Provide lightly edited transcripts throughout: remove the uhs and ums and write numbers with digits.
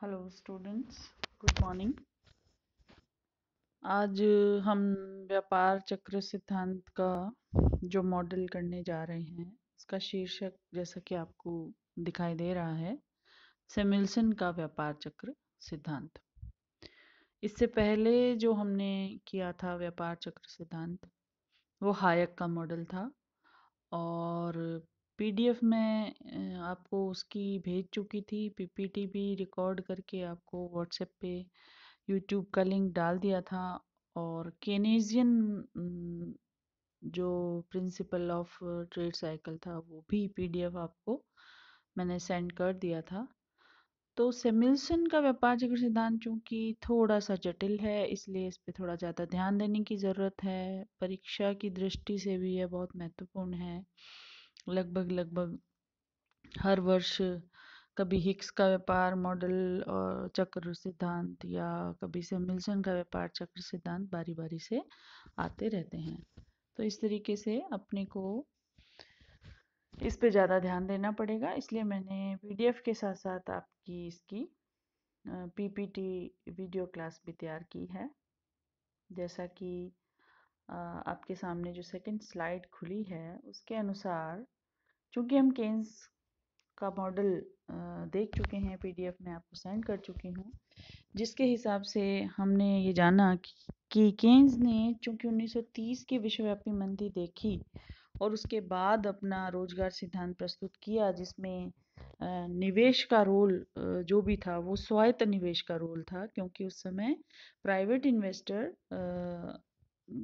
Hello students, good morning. आज हम व्यापार चक्र सिद्धांत का जो मॉडल करने जा रहे हैं इसका शीर्षक जैसा कि आपको दिखाई दे रहा है, सैमुअल्सन का व्यापार चक्र सिद्धांत। इससे पहले जो हमने किया था व्यापार चक्र सिद्धांत वो हायक का मॉडल था और पीडीएफ में आपको उसकी भेज चुकी थी, पीपीटी भी रिकॉर्ड करके आपको व्हाट्सएप पे यूट्यूब का लिंक डाल दिया था। और केनेजियन जो प्रिंसिपल ऑफ ट्रेड साइकिल था वो भी पीडीएफ आपको मैंने सेंड कर दिया था। तो सैमुअल्सन का व्यापार चक्र सिद्धांत चूंकि थोड़ा सा जटिल है इसलिए इस पे थोड़ा ज़्यादा ध्यान देने की ज़रूरत है। परीक्षा की दृष्टि से भी यह बहुत महत्वपूर्ण है। लगभग हर वर्ष कभी हिक्स का व्यापार मॉडल और चक्र सिद्धांत या कभी सैमुअल्सन का व्यापार चक्र सिद्धांत बारी बारी से आते रहते हैं। तो इस तरीके से अपने को इस पे ज़्यादा ध्यान देना पड़ेगा, इसलिए मैंने पीडीएफ के साथ साथ आपकी इसकी पीपीटी वीडियो क्लास भी तैयार की है। जैसा कि आपके सामने जो सेकंड स्लाइड खुली है उसके अनुसार, चूंकि हम केन्स का मॉडल देख चुके हैं, पीडीएफ में आपको सेंड कर चुकी हूँ, जिसके हिसाब से हमने ये जाना कि केन्स ने चूंकि 1930 की विश्वव्यापी मंदी देखी और उसके बाद अपना रोजगार सिद्धांत प्रस्तुत किया, जिसमें निवेश का रोल जो भी था वो स्वायत्त निवेश का रोल था, क्योंकि उस समय प्राइवेट इन्वेस्टर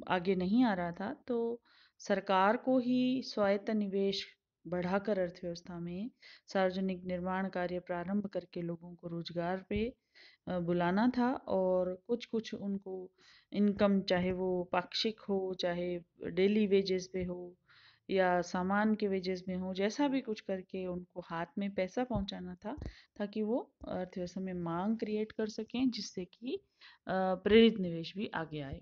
आगे नहीं आ रहा था। तो सरकार को ही स्वायत्त निवेश बढ़ाकर अर्थव्यवस्था में सार्वजनिक निर्माण कार्य प्रारंभ करके लोगों को रोजगार पे बुलाना था और कुछ कुछ उनको इनकम, चाहे वो पाक्षिक हो चाहे डेली वेजेस पे हो या सामान के वेजेस में हो, जैसा भी कुछ करके उनको हाथ में पैसा पहुंचाना था ताकि वो अर्थव्यवस्था में मांग क्रिएट कर सकें, जिससे कि प्रेरित निवेश भी आगे आए।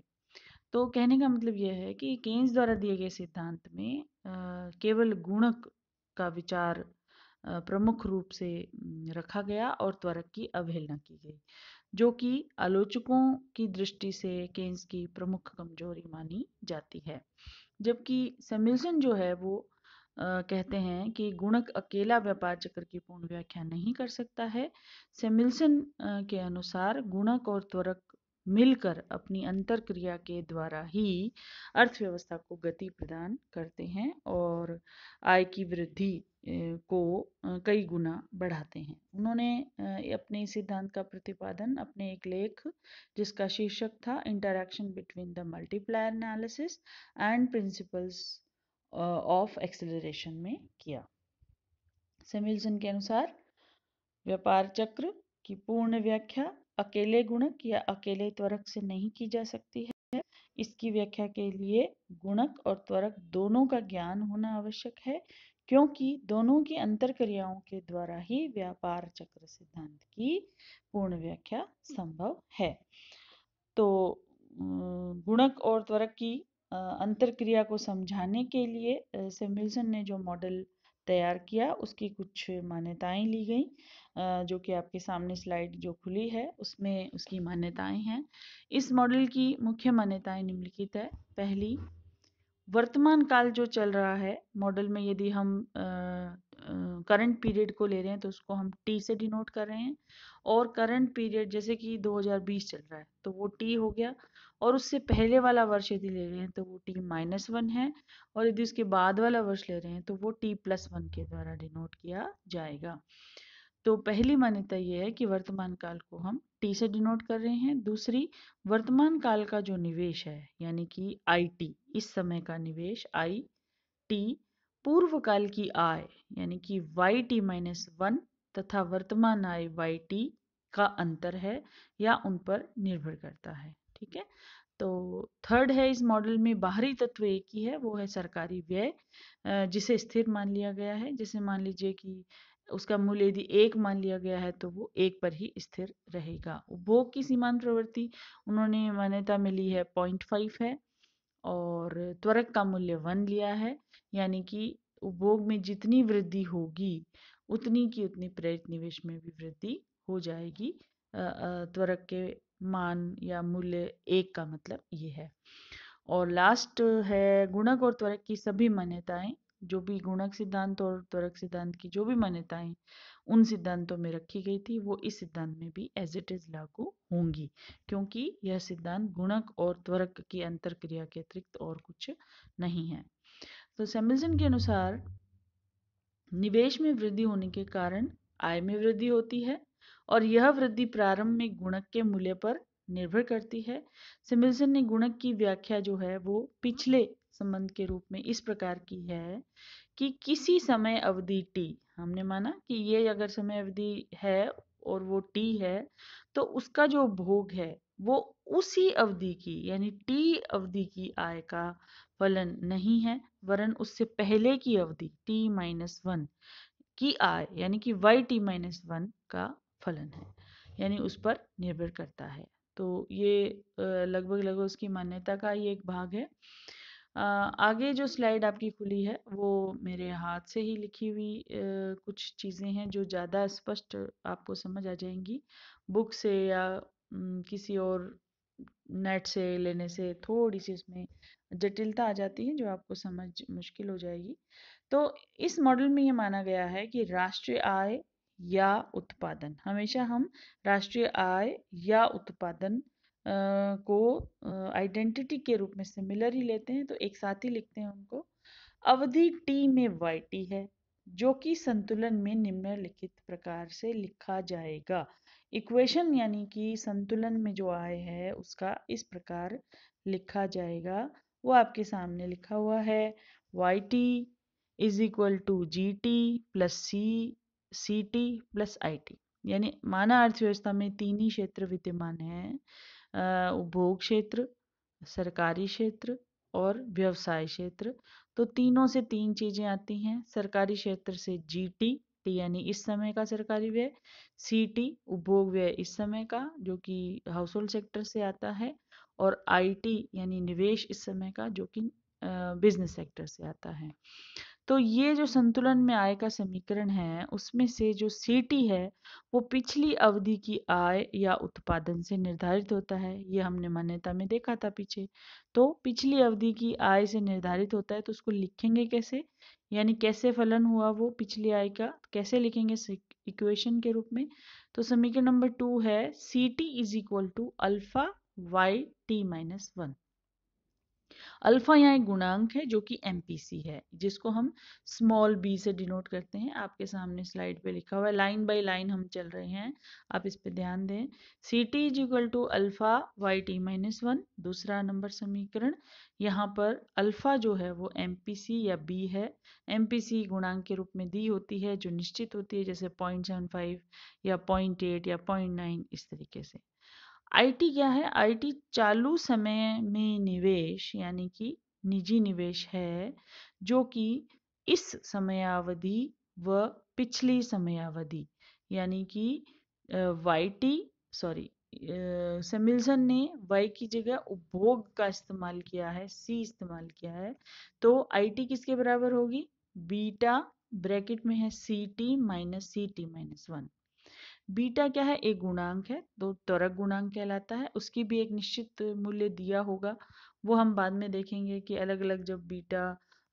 तो कहने का मतलब यह है कि केन्स द्वारा दिए गए सिद्धांत में केवल गुणक का विचार प्रमुख रूप से रखा गया और त्वरक की अवहेलना की गई, जो कि आलोचकों की दृष्टि से केन्स की प्रमुख कमजोरी मानी जाती है। जबकि सैमुअल्सन जो है वो कहते हैं कि गुणक अकेला व्यापार चक्र की पूर्ण व्याख्या नहीं कर सकता है। सैमुअल्सन के अनुसार गुणक और त्वरक मिलकर अपनी अंतर क्रिया के द्वारा ही अर्थव्यवस्था को गति प्रदान करते हैं और आय की वृद्धि को कई गुना बढ़ाते हैं। उन्होंने अपने सिद्धांत का प्रतिपादन अपने एक लेख जिसका शीर्षक था interaction between the multiplier analysis and principles of acceleration में किया। सैमुअल्सन के अनुसार व्यापार चक्र की पूर्ण व्याख्या अकेले गुणक या अकेले त्वरक से नहीं की जा सकती है। इसकी व्याख्या के लिए गुणक और त्वरक दोनों का ज्ञान होना आवश्यक है, क्योंकि दोनों की अंतर क्रियाओं के द्वारा ही व्यापार चक्र सिद्धांत की पूर्ण व्याख्या संभव है। तो गुणक और त्वरक की अंतर क्रिया को समझाने के लिए सैमुअल्सन ने जो मॉडल तैयार किया उसकी कुछ मान्यताएं ली गई, जो कि आपके सामने स्लाइड जो खुली है उसमें उसकी मान्यताएं हैं। इस मॉडल की मुख्य मान्यताएं निम्नलिखित है। पहली, वर्तमान काल जो चल रहा है मॉडल में, यदि हम करंट पीरियड को ले रहे हैं तो उसको हम टी से डिनोट कर रहे हैं, और करंट पीरियड जैसे कि 2020 चल रहा है तो वो टी हो गया, और उससे पहले वाला वर्ष यदि ले रहे हैं तो वो t-1 है, और यदि उसके बाद वाला वर्ष ले रहे हैं तो वो t+1 के द्वारा डिनोट किया जाएगा। तो पहली मान्यता ये है कि वर्तमान काल को हम टी से डिनोट कर रहे हैं। दूसरी, वर्तमान काल का जो निवेश है यानी कि IT, इस समय का निवेश IT पूर्व काल की आय यानी कि YT-1 तथा वर्तमान आय YT का अंतर है या उन पर निर्भर करता है। ठीक है। तो थर्ड है, इस मॉडल में बाहरी तत्व एक ही है, वो है सरकारी व्यय, जिसे स्थिर मान लिया गया है। जैसे मान लीजिए कि उसका मूल्य यदि 1 मान लिया गया है तो वो 1 पर ही स्थिर रहेगा। उपभोग की सीमांत प्रवृत्ति उन्होंने मान्यता में ली है 0.5 है, और त्वरक का मूल्य 1 लिया है, यानी कि उपभोग में जितनी वृद्धि होगी उतनी की उतनी प्रेरित निवेश में भी वृद्धि हो जाएगी। त्वरक के मान या मूल्य 1 का मतलब ये है। और लास्ट है गुणक और त्वरक की सभी मान्यताएं। जो भी गुणक सिद्धांत और त्वरक सिद्धांत की जो भी मान्यताएं उन सिद्धांतों में रखी गई थी वो इस सिद्धांत में भी एज इट इज लागू होंगी, क्योंकि यह सिद्धांत गुणक और त्वरक की अंतर क्रिया के अतिरिक्त और कुछ नहीं है। तो सैमुअल्सन के अनुसार निवेश में वृद्धि होने के कारण आय में वृद्धि होती है और यह वृद्धि प्रारंभ में गुणक के मूल्य पर निर्भर करती है। सैमुअल्सन ने गुणक की व्याख्या जो है वो पिछले संबंध के रूप में इस प्रकार की है कि किसी समय अवधि t, हमने माना कि ये अगर समय अवधि है और वो t है तो उसका जो भोग है वो उसी अवधि की यानी t अवधि की आय का फलन नहीं है, वरन उससे पहले की अवधि t-1 की आय यानी कि yt-1 का फलन है, यानी उस पर निर्भर करता है। तो ये लगभग लगभग उसकी मान्यता का ही एक भाग है। आगे जो स्लाइड आपकी खुली है वो मेरे हाथ से ही लिखी हुई कुछ चीज़ें हैं जो ज़्यादा स्पष्ट आपको समझ आ जाएंगी। बुक से या किसी और नेट से लेने से थोड़ी सी उसमें जटिलता आ जाती है जो आपको समझ मुश्किल हो जाएगी। तो इस मॉडल में ये माना गया है कि राष्ट्रीय आय या उत्पादन, हमेशा हम राष्ट्रीय आय या उत्पादन को आइडेंटिटी के रूप में सिमिलर ही लेते हैं, तो एक साथ ही लिखते हैं उनको। अवधि टी में वाई टी है जो कि संतुलन में निम्नलिखित प्रकार से लिखा जाएगा। इक्वेशन यानी कि संतुलन में जो आय है उसका इस प्रकार लिखा जाएगा, वो आपके सामने लिखा हुआ है। Y T is equal to ji T plus C T plus I T. यानी मानव अर्थव्यवस्था में तीन ही क्षेत्र विद्यमान हैं, उपभोग क्षेत्र, सरकारी क्षेत्र और व्यवसाय क्षेत्र। तो तीनों से तीन चीजें आती हैं। सरकारी क्षेत्र से जीटी, टी यानी इस समय का सरकारी व्यय, सीटी उपभोग व्यय इस समय का जो कि हाउस होल्ड सेक्टर से आता है, और आईटी यानी निवेश इस समय का जो कि बिजनेस सेक्टर से आता है। तो ये जो संतुलन में आय का समीकरण है उसमें से जो सीटी है वो पिछली अवधि की आय या उत्पादन से निर्धारित होता है। ये हमने मान्यता में देखा था पीछे। तो पिछली अवधि की आय से निर्धारित होता है तो उसको लिखेंगे कैसे, यानी कैसे फलन हुआ वो पिछली आय का कैसे लिखेंगे इक्वेशन के रूप में। तो समीकरण नंबर 2 है C T is equal to alpha Y T minus 1। Alpha यहाँ एक गुणांक है जो कि एमपीसी है, जिसको हम स्मॉल बी से डिनोट करते हैं। आपके सामने स्लाइड पे लिखा हुआ है, लाइन बाय लाइन हम चल रहे हैं, आप इस पे ध्यान दें। C T is equal to alpha Y T minus 1, दूसरा नंबर समीकरण। यहाँ पर अल्फा जो है वो एमपीसी या बी है। एमपीसी गुणांक के रूप में दी होती है जो निश्चित होती है, जैसे 0.75 या 0.8 या 0.9 इस तरीके से। आईटी क्या है? आईटी चालू समय में निवेश यानी कि निजी निवेश है जो कि इस समयावधि व पिछली समयावधि यानी कि वाईटी सॉरी सैमुअल्सन ने वाई की जगह उपभोग का इस्तेमाल किया है, सी इस्तेमाल किया है। तो आईटी किसके बराबर होगी? बीटा ब्रैकेट में है C T minus C T minus 1। Beta क्या है? एक गुणांक है, तो त्वरक गुणांक कहलाता है। उसकी भी एक निश्चित मूल्य दिया होगा, वो हम बाद में देखेंगे कि अलग अलग जब बीटा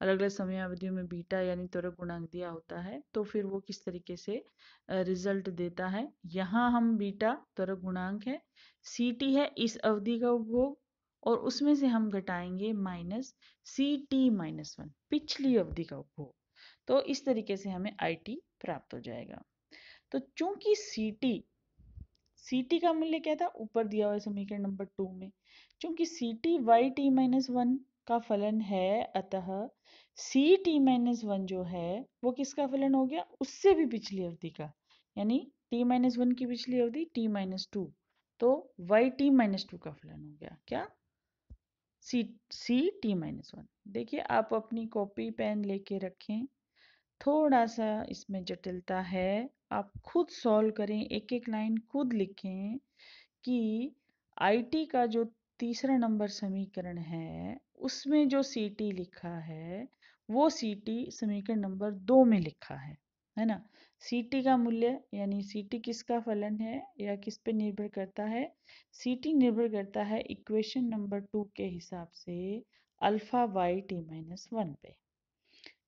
अलग अलग समयावधियों में बीटा यानी त्वरक गुणांक दिया होता है तो फिर वो किस तरीके से रिजल्ट देता है। यहाँ हम बीटा त्वरक गुणांक है, सी टी है इस अवधि का उपभोग, और उसमें से हम घटाएंगे माइनस सी टी माइनस 1 पिछली अवधि का उपभोग। तो इस तरीके से हमें आई टी प्राप्त हो जाएगा। तो चूंकि सी टी का मूल्य क्या था ऊपर दिया हुआ है समीकरण नंबर 2 में, चूंकि C T Y T minus 1 का फलन है, अतः सी टी माइनस 1 जो है वो किसका फलन हो गया? उससे भी पिछली अवधि का, यानी टी माइनस 1 की पिछली अवधि टी माइनस 2, तो वाई टी माइनस 2 का फलन हो गया क्या? C T minus 1। देखिए आप अपनी कॉपी पेन लेके रखें, थोड़ा सा इसमें जटिलता है, आप खुद सॉल्व करें, एक एक लाइन खुद लिखें कि आईटी का जो तीसरा नंबर समीकरण है उसमें जो सीटी लिखा है वो सीटी समीकरण नंबर 2 में लिखा है ना। सी टी का मूल्य यानी सी टी किसका फलन है या किस पे निर्भर करता है? सी टी निर्भर करता है इक्वेशन नंबर 2 के हिसाब से अल्फा वाई टी माइनस 1 पे।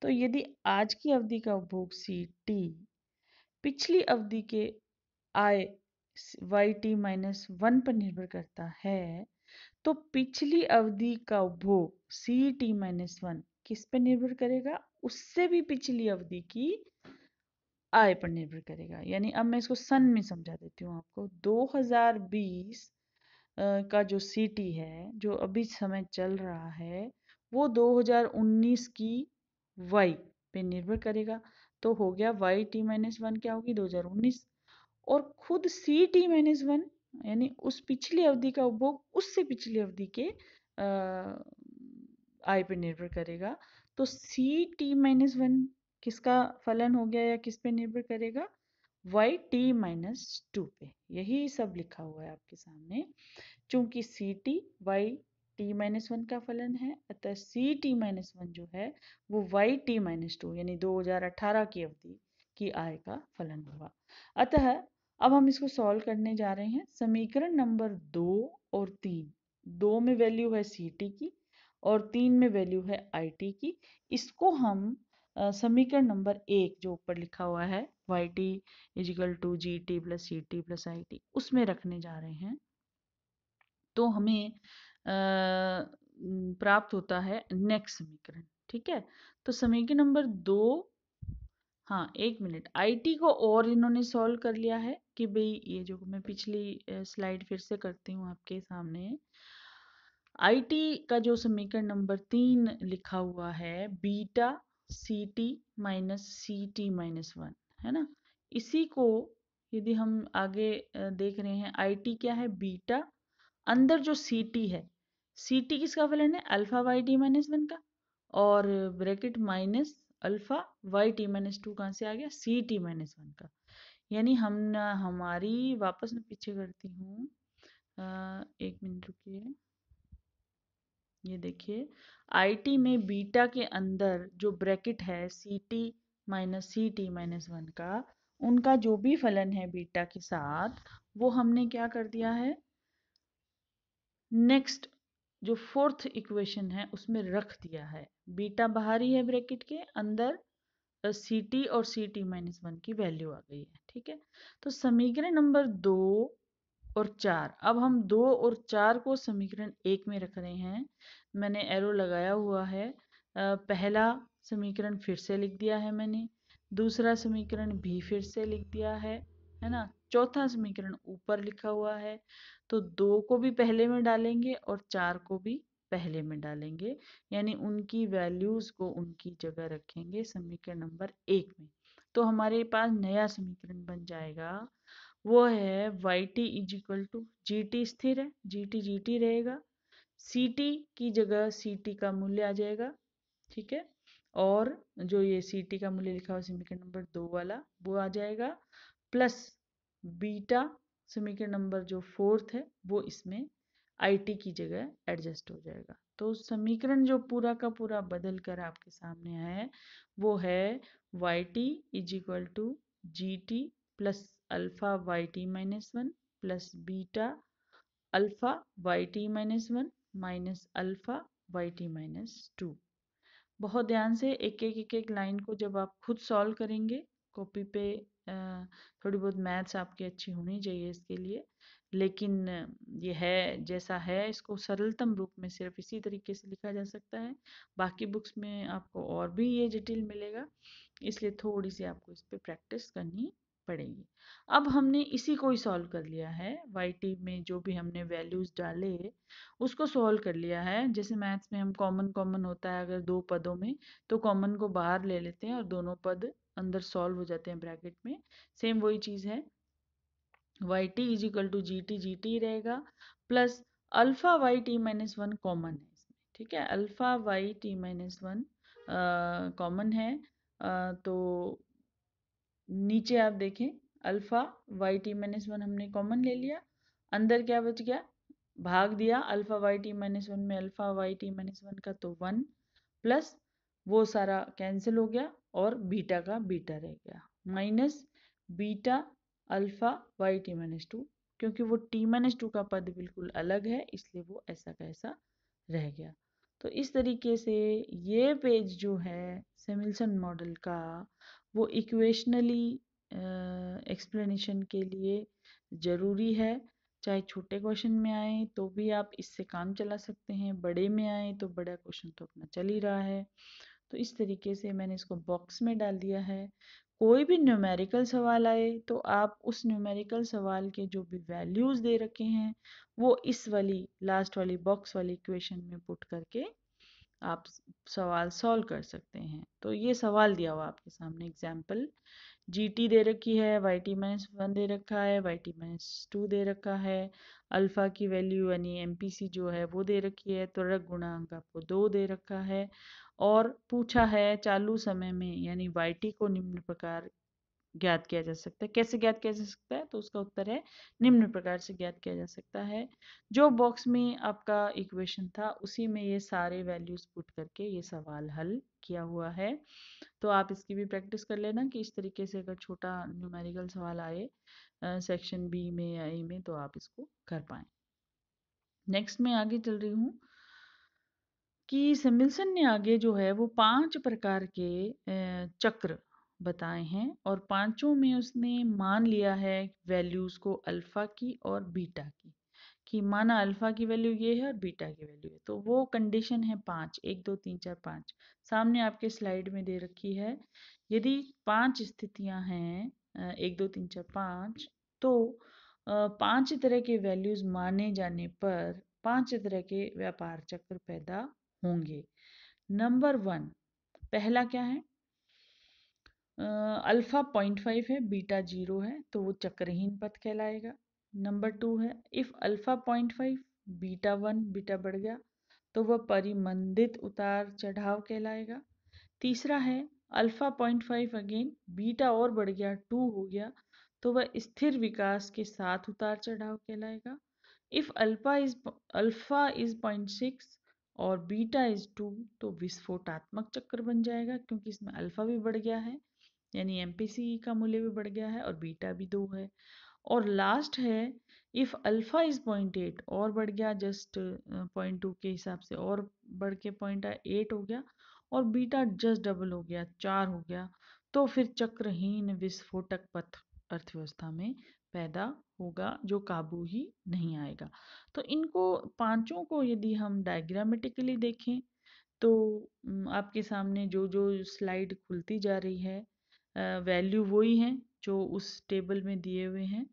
तो यदि आज की अवधि का उपभोग सी टी पिछली अवधि के आई वाई टी माइनस 1 पर निर्भर करता है, तो पिछली अवधि का उपभोग सी टी माइनस 1 किस पर निर्भर करेगा? उससे भी पिछली अवधि की आय पर निर्भर करेगा। यानी अब मैं इसको सन में समझा देती हूँ आपको। 2020 का जो सीटी है जो अभी समय चल रहा है वो 2019 की वाई पे निर्भर करेगा। तो हो गया वाई टी माइनस 1 क्या होगी 2019, और खुद सी टी माइनस 1 यानी उस पिछली अवधि का उपभोग उससे पिछली अवधि के आय पे निर्भर करेगा। तो सी टी माइनस 1 किसका फलन हो गया या किस पे निर्भर करेगा? वाई टी माइनस 2 पे। यही सब लिखा हुआ है आपके सामने। चूंकि C T Y T minus 1 का फलन है, अतः सी टी माइनस 1 जो है वो वाई टी माइनस 2 यानी 2018 की अवधि की आय का फलन होगा। अतः अब हम इसको सॉल्व करने जा रहे हैं। समीकरण नंबर 2 और 3, 2 में वैल्यू है सी टी की और 3 में वैल्यू है आई टी की। इसको हम समीकरण नंबर 1 जो ऊपर लिखा हुआ है Y T is equal to ji T plus C T plus I T उसमें रखने जा रहे हैं। तो हमें प्राप्त होता है नेक्स्ट समीकरण। ठीक है, तो समीकरण नंबर 2, हाँ एक मिनट, आईटी को और इन्होंने सॉल्व कर लिया है कि भाई ये जो मैं पिछली स्लाइड फिर से करती हूँ आपके सामने। आईटी का जो समीकरण नंबर 3 लिखा हुआ है beta C T minus C T minus 1 है ना, इसी को यदि हम आगे देख रहे हैं, आईटी क्या है बीटा, अंदर जो सी टी है, सी टी किसका फलन है अल्फा वाई टी माइनस 1 का, और bracket minus alpha Y T minus 2 कहाँ से आ गया सी टी माइनस 1 का। यानी हम ना हमारी वापस मैं पीछे करती हूँ, एक मिनट रुकिए, ये देखिए आईटी में बीटा के अंदर जो ब्रैकेट है C T minus C T minus 1 का, उनका जो भी फलन है बीटा के साथ वो हमने क्या कर दिया है नेक्स्ट जो फोर्थ इक्वेशन है उसमें रख दिया है। बीटा बाहर ही है ब्रैकेट के अंदर, सी टी और सी टी माइनस 1 की वैल्यू आ गई है। ठीक है, तो समीकरण नंबर 2 और 4, अब हम 2 और 4 को समीकरण 1 में रख रहे हैं। मैंने एरो लगाया हुआ है। पहला समीकरण फिर से लिख दिया है मैंने, दूसरा समीकरण भी फिर से लिख दिया है ना, चौथा समीकरण ऊपर लिखा हुआ है। तो 2 को भी पहले में डालेंगे और 4 को भी पहले में डालेंगे, यानी उनकी वैल्यूज को उनकी जगह रखेंगे समीकरण नंबर 1 में। तो हमारे पास नया समीकरण बन जाएगा, वो है Y T is equal to ji T स्थिर है, जी टी रहेगा, सी टी की जगह सी टी का मूल्य आ जाएगा। ठीक है, और जो ये सी टी का मूल्य लिखा हुआ समीकरण नंबर 2 वाला वो आ जाएगा, प्लस बीटा समीकरण नंबर जो फोर्थ है वो इसमें आई टी की जगह एडजस्ट हो जाएगा। तो समीकरण जो पूरा का पूरा बदल कर आपके सामने है वो है Y T is equal to ji T plus alpha Y T minus 1 plus beta alpha Y T minus 1 minus alpha Y T minus 2। बहुत ध्यान से एक एक लाइन को जब आप खुद सॉल्व करेंगे कॉपी पे, थोड़ी बहुत मैथ्स आपकी अच्छी होनी चाहिए इसके लिए, लेकिन ये है जैसा है इसको सरलतम रूप में सिर्फ इसी तरीके से लिखा जा सकता है। बाकी बुक्स में आपको और भी ये जटिल मिलेगा, इसलिए थोड़ी सी आपको इस पर प्रैक्टिस करनी पड़ेगी। अब हमने इसी को ही सॉल्व कर लिया है, वाई टी में जो भी हमने वैल्यूज डाले उसको सॉल्व कर लिया है। जैसे मैथ्स में हम कॉमन कॉमन होता है अगर दो पदों में, तो कॉमन को बाहर ले लेते हैं और दोनों पद अंदर सॉल्व हो जाते हैं ब्रैकेट में, सेम वही चीज़ है। Y T is equal to ji t रहेगा, plus alpha Y T minus 1 common है इसमें। ठीक है, alpha Y T minus 1 common है, तो नीचे आप देखें अल्फा वाई टी माइनस 1 हमने कॉमन ले लिया, अंदर क्या बच गया, भाग दिया अल्फा वाई टी माइनस 1 में अल्फा वाई टी माइनस 1 का, तो 1 प्लस वो सारा कैंसिल हो गया और बीटा का बीटा रह गया minus beta alpha Y T minus two, क्योंकि वो टी माइनस टू का पद बिल्कुल अलग है इसलिए वो ऐसा का ऐसा रह गया। तो इस तरीके से ये पेज जो है सिमिल्सन मॉडल का वो इक्वेशनली एक्सप्लेनेशन के लिए ज़रूरी है। चाहे छोटे क्वेश्चन में आए तो भी आप इससे काम चला सकते हैं, बड़े में आए तो बड़ा क्वेश्चन तो अपना चल ही रहा है। तो इस तरीके से मैंने इसको बॉक्स में डाल दिया है। कोई भी न्यूमेरिकल सवाल आए तो आप उस न्यूमेरिकल सवाल के जो भी वैल्यूज़ दे रखे हैं वो इस वाली लास्ट वाली बॉक्स वाली इक्वेशन में पुट करके आप सवाल सॉल्व कर सकते हैं। तो ये सवाल दिया हुआ आपके सामने एग्जाम्पल, जी टी दे रखी है, वाई टी माइनस वन दे रखा है, वाई टी माइनस टू दे रखा है, अल्फ़ा की वैल्यू यानी एम पी सी जो है वो दे रखी है, त्वरक गुणांक आपको 2 दे रखा है और पूछा है चालू समय में यानी वाई टी को निम्न प्रकार ज्ञात किया जा सकता है। कैसे ज्ञात किया जा सकता है? तो उसका उत्तर है निम्न प्रकार से ज्ञात किया जा सकता है। जो बॉक्स में आपका इक्वेशन था उसी में ये सारे वैल्यूज पुट करके ये सवाल हल किया हुआ है। तो आप इसकी भी प्रैक्टिस कर लेना कि इस तरीके से अगर छोटा न्यूमेरिकल सवाल आए सेक्शन बी में या ए में तो आप इसको कर पाएँ। नेक्स्ट मैं आगे चल रही हूँ कि सिमिल्सन ने आगे जो है वो 5 प्रकार के चक्र बताए हैं और पांचों में उसने मान लिया है वैल्यूज को अल्फा की और बीटा की, कि माना अल्फा की वैल्यू ये है और बीटा की वैल्यू है। तो वो कंडीशन है 5, 1 2 3 4 5 सामने आपके स्लाइड में दे रखी है। यदि 5 स्थितियां हैं 1 2 3 4 5, तो 5 तरह के वैल्यूज माने जाने पर 5 तरह के व्यापार चक्र पैदा होंगे। नंबर 1 पहला क्या है? अल्फा 0.5 है, बीटा 0 है तो वो चक्रहीन पथ कहलाएगा। नंबर 2 है इफ अल्फा 0.5 बीटा 1 बीटा बढ़ गया तो वह परिमंदित उतार चढ़ाव कहलाएगा। तीसरा है अल्फा 0.5 अगेन बीटा और बढ़ गया 2 हो गया तो वह स्थिर विकास के साथ उतार चढ़ाव कहलाएगा। इफ अल्फा इज 0.6 और बीटा इज 2 तो विस्फोटात्मक चक्र बन जाएगा, क्योंकि इसमें अल्फा भी बढ़ गया है यानी एमपीसी का मूल्य भी बढ़ गया है और बीटा भी 2 है। और लास्ट है इफ अल्फा इज 0.8 और बढ़ गया जस्ट 0.2 के हिसाब से और बढ़ के 0.8 हो गया और बीटा जस्ट डबल हो गया 4 हो गया तो फिर चक्रहीन विस्फोटक पथ अर्थव्यवस्था में पैदा होगा जो काबू ही नहीं आएगा। तो इनको पांचों को यदि हम डायग्रामेटिकली देखें तो आपके सामने जो जो स्लाइड खुलती जा रही है वैल्यू वही हैं जो उस टेबल में दिए हुए हैं।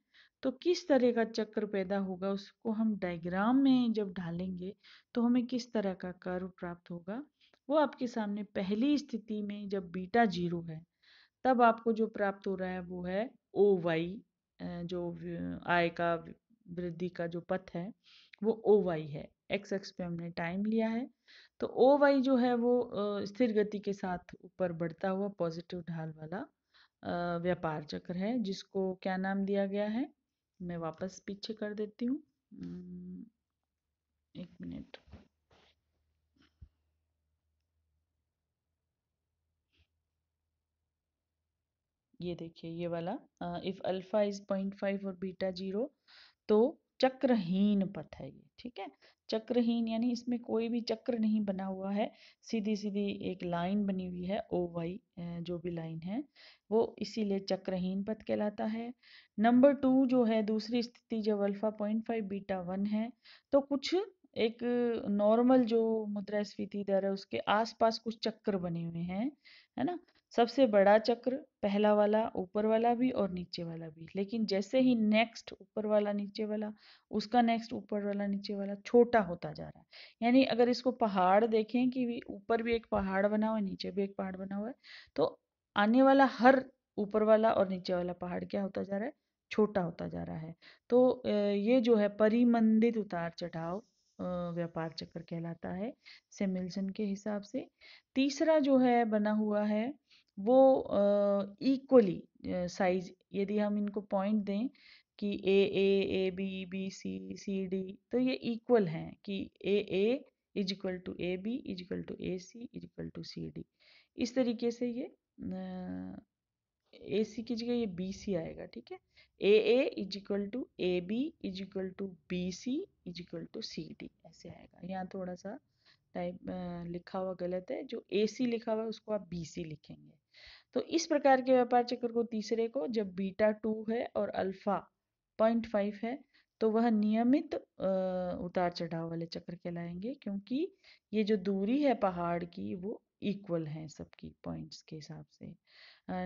तो किस तरह का चक्र पैदा होगा उसको हम डायग्राम में जब ढालेंगे तो हमें किस तरह का कर्व प्राप्त होगा वो आपके सामने पहली स्थिति में जब बीटा 0 है तब आपको जो प्राप्त हो रहा है वो है ओ वाई, जो आय का वृद्धि का जो पथ है वो ओ वाई है। एक्स एक्स पे हमने टाइम लिया है तो ओ वाई जो है वो स्थिर गति के साथ ऊपर बढ़ता हुआ पॉजिटिव ढाल वाला व्यापार चक्र है जिसको क्या नाम दिया गया है, मैं वापस पीछे कर देती हूँ। एक मिनट, ये देखिए ये वाला इफ अल्फा इज 0.5 और बीटा 0 तो चक्रहीन पथ है ये, ठीक है। चक्रहीन यानी इसमें कोई भी चक्र नहीं बना हुआ है, सीधी सीधी एक लाइन बनी हुई है ओ वाई, जो भी लाइन है वो इसीलिए चक्रहीन पथ कहलाता है। नंबर 2 जो है दूसरी स्थिति जब अल्फा 0.5 बीटा 1 है तो कुछ एक नॉर्मल जो मुद्रास्फीति दर है उसके आसपास कुछ चक्र बने हुए हैं, है ना। सबसे बड़ा चक्र पहला वाला ऊपर वाला भी और नीचे वाला भी, लेकिन जैसे ही नेक्स्ट ऊपर वाला नीचे वाला उसका नेक्स्ट ऊपर वाला नीचे वाला छोटा होता जा रहा है। यानी अगर इसको पहाड़ देखें कि ऊपर भी एक पहाड़ बना हुआ है नीचे भी एक पहाड़ बना हुआ है तो आने वाला हर ऊपर वाला और नीचे वाला पहाड़ क्या होता जा रहा है, छोटा होता जा रहा है। तो ये जो है परिमंदित उतार चढ़ाव व्यापार चक्र कहलाता है सिमिल्सन के हिसाब से। तीसरा जो है बना हुआ है वो इक्वली साइज, यदि हम इनको पॉइंट दें कि A B B C C D तो ये इक्वल हैं कि A is equal to A B is equal to A C is equal to C D. इस तरीके से ये ए सी की जगह ये बी सी आएगा, ठीक है। A is equal to A B is equal to B C is equal to C D, ऐसे आएगा। यहाँ थोड़ा सा टाइप लिखा हुआ गलत है, जो ए सी लिखा हुआ है उसको आप बी सी लिखेंगे। तो इस प्रकार के व्यापार चक्र को तीसरे को जब बीटा 2 है और अल्फा 0.5 है तो वह नियमित उतार चढ़ाव वाले चक्र कहलाएंगे, क्योंकि ये जो दूरी है पहाड़ की वो इक्वल है सबकी पॉइंट्स के हिसाब से।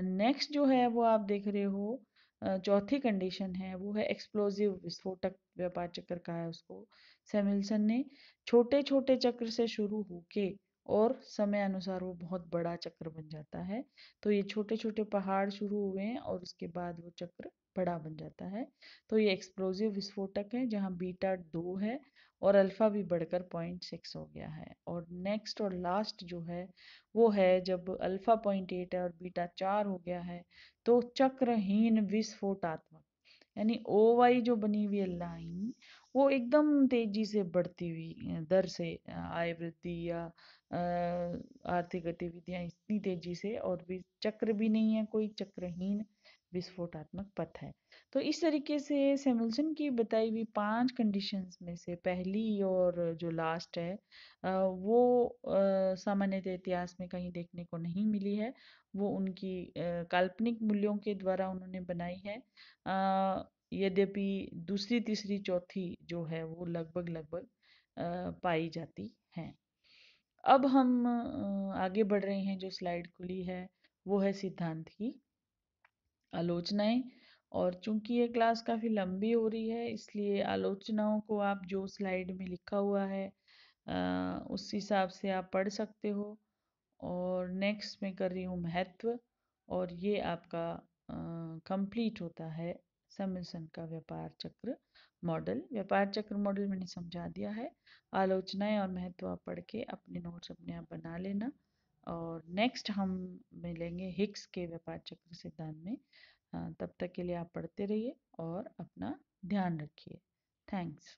नेक्स्ट जो है वो आप देख रहे हो, चौथी कंडीशन है वो है एक्सप्लोजिव विस्फोटक व्यापार चक्र का है उसको। सैमुअल्सन ने छोटे छोटे चक्र से शुरू होके और समय अनुसार वो बहुत बड़ा चक्र बन जाता है। तो ये छोटे छोटे पहाड़ शुरू हुए हैं और उसके बाद वो चक्र बड़ा बन जाता है। तो ये एक्सप्लोजिव विस्फोटक है जहाँ बीटा 2 है और अल्फा भी बढ़कर 0.6 हो गया है। और नेक्स्ट और लास्ट जो है वो है जब अल्फा 0.8 है और बीटा 4 हो गया है तो चक्रहीन विस्फोटात्मक, यानी ओ वाई जो बनी हुई है लाइन वो एकदम तेजी से बढ़ती हुई दर से आय वृद्धि या आर्थिक गतिविधियां इतनी तेजी से, और भी चक्र भी नहीं है कोई, चक्रहीन विस्फोटात्मक पथ है। तो इस तरीके से सैमुअल्सन की बताई हुई 5 कंडीशंस में से पहली और जो लास्ट है वो सामान्यतः इतिहास में कहीं देखने को नहीं मिली है। वो उनकी काल्पनिक मूल्यों के द्वारा उन्होंने बनाई है। यद्यपि दूसरी तीसरी चौथी जो है वो लगभग लगभग पाई जाती हैं। अब हम आगे बढ़ रहे हैं। जो स्लाइड खुली है वो है सिद्धांत की आलोचनाएं। और चूंकि ये क्लास काफ़ी लंबी हो रही है इसलिए आलोचनाओं को आप जो स्लाइड में लिखा हुआ है उस हिसाब से आप पढ़ सकते हो। और नेक्स्ट मैं कर रही हूँ महत्व, और ये आपका कंप्लीट होता है सैमुअल्सन का व्यापार चक्र मॉडल। व्यापार चक्र मॉडल मैंने समझा दिया है। आलोचनाएं और महत्व आप पढ़ के अपने नोट्स अपने आप बना लेना। और नेक्स्ट हम मिलेंगे हिक्स के व्यापार चक्र सिद्धांत में। तब तक के लिए आप पढ़ते रहिए और अपना ध्यान रखिए। थैंक्स।